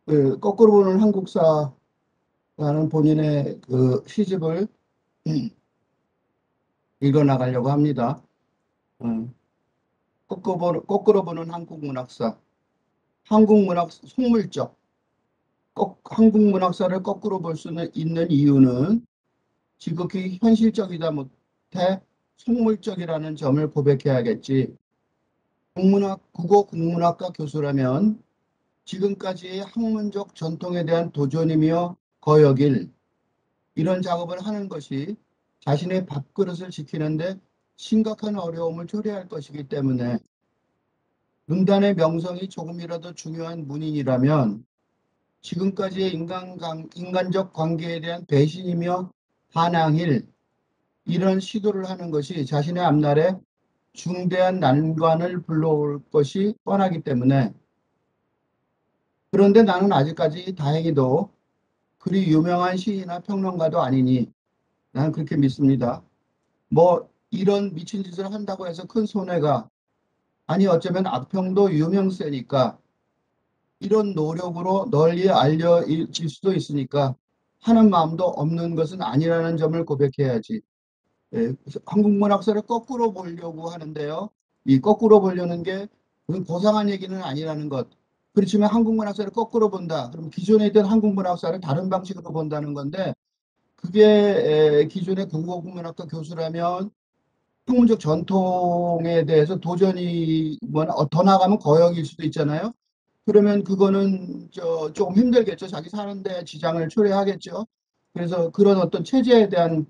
그 거꾸로 보는 한국사라는 본인의 그 시집을 읽어 나가려고 합니다. 음, 거꾸로 보는 한국 문학사, 한국 문학 속물적, 한국 문학사를 거꾸로 볼 수는 있는 이유는 지극히 현실적이다 못해 속물적이라는 점을 고백해야겠지. 국어 국문학과 교수라면 지금까지의 학문적 전통에 대한 도전이며 거역일 이런 작업을 하는 것이 자신의 밥그릇을 지키는데 심각한 어려움을 초래할 것이기 때문에 문단의 명성이 조금이라도 중요한 문인이라면 지금까지의 인간적 관계에 대한 배신이며 반항일 이런 시도를 하는 것이 자신의 앞날에 중대한 난관을 불러올 것이 뻔하기 때문에 그런데 나는 아직까지 다행히도 그리 유명한 시인이나 평론가도 아니니 나는 그렇게 믿습니다. 뭐 이런 미친 짓을 한다고 해서 큰 손해가 아니 어쩌면 악평도 유명세니까 이런 노력으로 널리 알려질 수도 있으니까 하는 마음도 없는 것은 아니라는 점을 고백해야지. 예, 그래서 한국 문학사를 거꾸로 보려고 하는데요. 이 거꾸로 보려는 게 무슨 고상한 얘기는 아니라는 것. 그렇지만 한국 문학사를 거꾸로 본다. 그럼 기존에 있던 한국 문학사를 다른 방식으로 본다는 건데 그게 기존의 국어국문학과 교수라면 학문적 전통에 대해서 도전이 더 나가면 거역일 수도 있잖아요. 그러면 그거는 조금 힘들겠죠. 자기 사는데 지장을 초래하겠죠. 그래서 그런 어떤 체제에 대한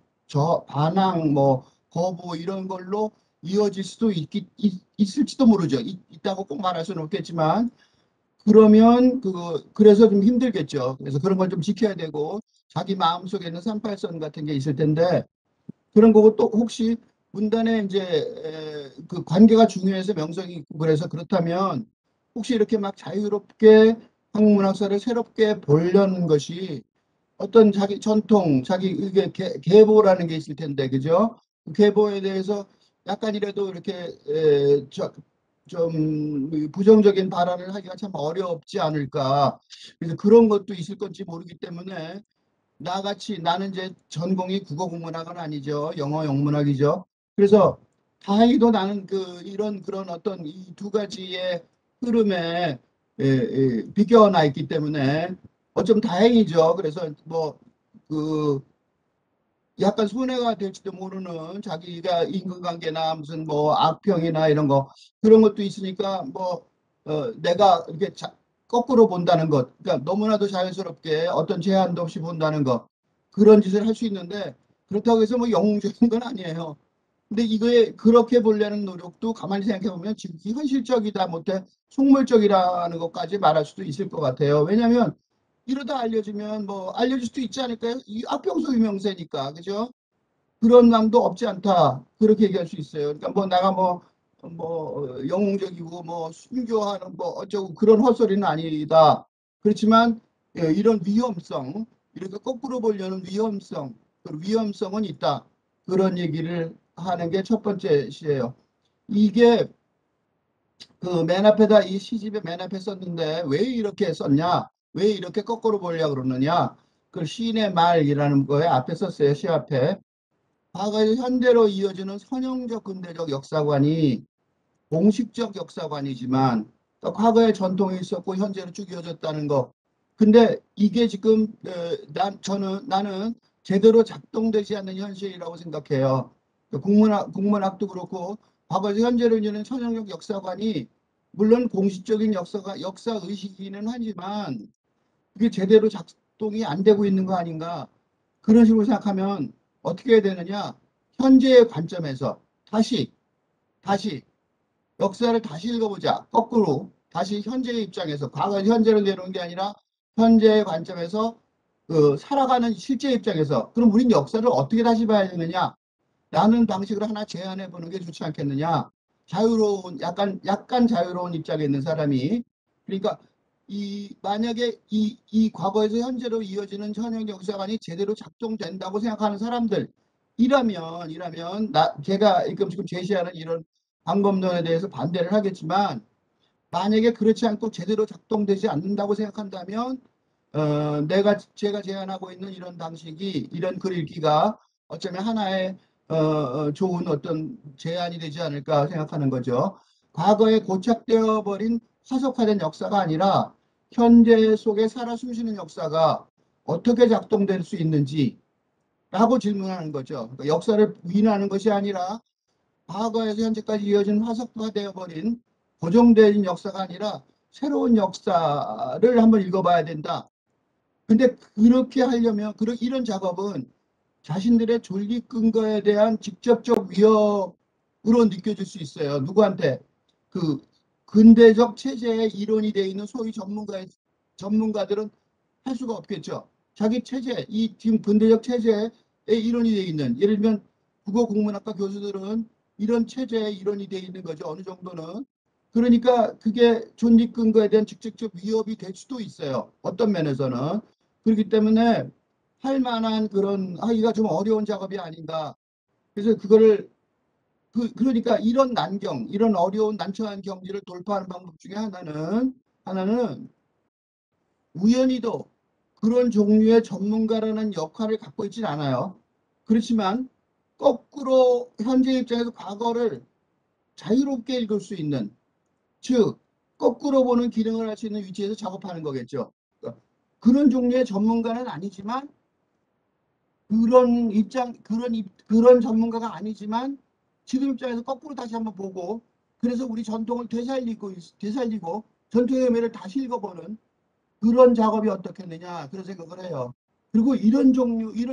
반항, 뭐 거부 이런 걸로 이어질 수도 있을지도 모르죠. 있다고 꼭 말할 수는 없겠지만 그러면 그래서 좀 힘들겠죠. 그래서 그런 걸 좀 지켜야 되고 자기 마음속에는 38선 같은 게 있을 텐데 그런 거고 또 혹시 문단에 이제 그 관계가 중요해서 명성이 있고 그래서 그렇다면 혹시 이렇게 막 자유롭게 한국문학사를 새롭게 보려는 것이 어떤 자기 전통, 자기 이게 계보라는 게 있을 텐데, 그죠? 그 계보에 대해서 약간이라도 이렇게 좀 부정적인 발언을 하기가 참 어렵지 않을까. 그래서 그런 것도 있을 건지 모르기 때문에 나같이 나는 이제 전공이 국어 국문학은 아니죠. 영어 영문학이죠. 그래서 다행히도 나는 이런 그런 어떤 이 두 가지의 흐름에 비껴나 있기 때문에 어쩜 다행이죠. 그래서 뭐 그 약간 손해가 될지도 모르는 자기가 인간관계나 무슨 뭐 악평이나 이런 거 그런 것도 있으니까 뭐 내가 이렇게 거꾸로 본다는 것, 그러니까 너무나도 자연스럽게 어떤 제한도 없이 본다는 것 그런 짓을 할 수 있는데 그렇다고 해서 뭐 영웅적인 건 아니에요. 근데 이거에 그렇게 보려는 노력도 가만히 생각해 보면 지금 현실적이다 못해 속물적이라는 것까지 말할 수도 있을 것 같아요. 왜냐하면 이러다 알려지면 뭐 알려질 수도 있지 않을까요? 이 악평소 유명세니까 그죠? 그런 남도 없지 않다. 그렇게 얘기할 수 있어요. 그러니까 뭐 내가 뭐 영웅적이고 뭐 순교하는 뭐 어쩌고 그런 헛소리는 아니다. 그렇지만 이런 위험성, 이렇게 거꾸로 보려는 위험성, 그 위험성은 있다. 그런 얘기를 하는 게 첫 번째 시예요. 이게 그 맨 앞에다 이 시집의 맨 앞에 썼는데 왜 이렇게 썼냐? 왜 이렇게 거꾸로 보려고 그러느냐? 그 시인의 말이라는 거에 앞에 썼어요. 시 앞에. 과거에서 현대로 이어지는 선형적 근대적 역사관이 공식적 역사관이지만 또 과거에 전통이 있었고 현재로 쭉 이어졌다는 거. 근데 이게 지금 나는 제대로 작동되지 않는 현실이라고 생각해요. 국문학도 그렇고 과거에서 현재로 이어지는 선형적 역사관이 물론 공식적인 역사 의식이기는 하지만 그게 제대로 작동이 안 되고 있는 거 아닌가? 그런 식으로 생각하면 어떻게 해야 되느냐? 현재의 관점에서 다시 역사를 다시 읽어보자. 거꾸로 다시 현재의 입장에서 과거 현재로 내놓은 게 아니라 현재의 관점에서 살아가는 실제 입장에서 그럼 우린 역사를 어떻게 다시 봐야 되느냐? 라는 방식으로 하나 제안해 보는 게 좋지 않겠느냐? 자유로운 약간 자유로운 입장에 있는 사람이 그러니까 만약에 이 과거에서 현재로 이어지는 현역 역사관이 제대로 작동된다고 생각하는 사람들이라면 제가 지금 제시하는 이런 방법론에 대해서 반대를 하겠지만 만약에 그렇지 않고 제대로 작동되지 않는다고 생각한다면 제가 제안하고 있는 이런 방식이, 이런 글 읽기가 어쩌면 하나의 좋은 어떤 제안이 되지 않을까 생각하는 거죠. 과거에 고착되어 버린 화석화된 역사가 아니라 현재 속에 살아 숨쉬는 역사가 어떻게 작동될 수 있는지 라고 질문하는 거죠. 그러니까 역사를 부인하는 것이 아니라 과거에서 현재까지 이어진 화석화되어 버린 고정된 역사가 아니라 새로운 역사를 한번 읽어봐야 된다. 근데 그렇게 하려면 이런 작업은 자신들의 존립 근거에 대한 직접적 위협으로 느껴질 수 있어요. 누구한테? 그 근대적 체제의 이론이 되어 있는 소위 전문가들은 할 수가 없겠죠. 자기 체제, 이 지금 근대적 체제의 이론이 되어 있는, 예를 들면 국어국문학과 교수들은 이런 체제의 이론이 되어 있는 거죠. 어느 정도는. 그러니까 그게 존립 근거에 대한 직접적 위협이 될 수도 있어요. 어떤 면에서는. 그렇기 때문에 할 만한 그런 하기가 좀 어려운 작업이 아닌가. 그래서 그거를 그러니까 이런 난경, 이런 어려운 난처한 경지를 돌파하는 방법 중에 하나는 우연히도 그런 종류의 전문가라는 역할을 갖고 있진 않아요. 그렇지만 거꾸로 현재 입장에서 과거를 자유롭게 읽을 수 있는, 즉 거꾸로 보는 기능을 할 수 있는 위치에서 작업하는 거겠죠. 그러니까 그런 종류의 전문가는 아니지만 그런 전문가가 아니지만 지금 입장에서 거꾸로 다시 한번 보고, 그래서 우리 전통을 되살리고 전통의 의미를 다시 읽어보는 그런 작업이 어떻겠느냐, 그런 생각을 해요. 그리고 이런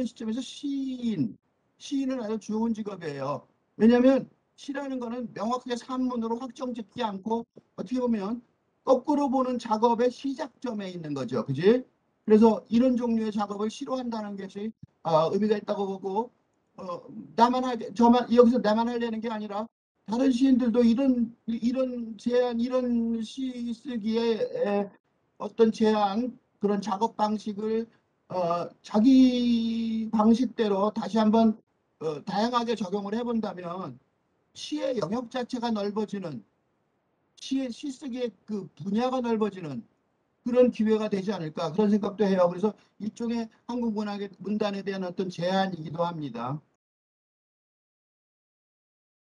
시점에서 시인은 아주 좋은 직업이에요. 왜냐하면 시라는 거는 명확하게 산문으로 확정 짓지 않고 어떻게 보면 거꾸로 보는 작업의 시작점에 있는 거죠. 그지? 그래서 이런 종류의 작업을 시로 한다는 것이 의미가 있다고 보고, 어, 여기서 나만 하려는 게 아니라 다른 시인들도 이런 제안, 이런 시 쓰기에 어떤 제안, 그런 작업 방식을 자기 방식대로 다시 한번 다양하게 적용을 해본다면 시의 영역 자체가 넓어지는, 시 쓰기의 그 분야가 넓어지는 그런 기회가 되지 않을까, 그런 생각도 해요. 그래서 일종의 한국 문학의 문단에 대한 어떤 제안이기도 합니다.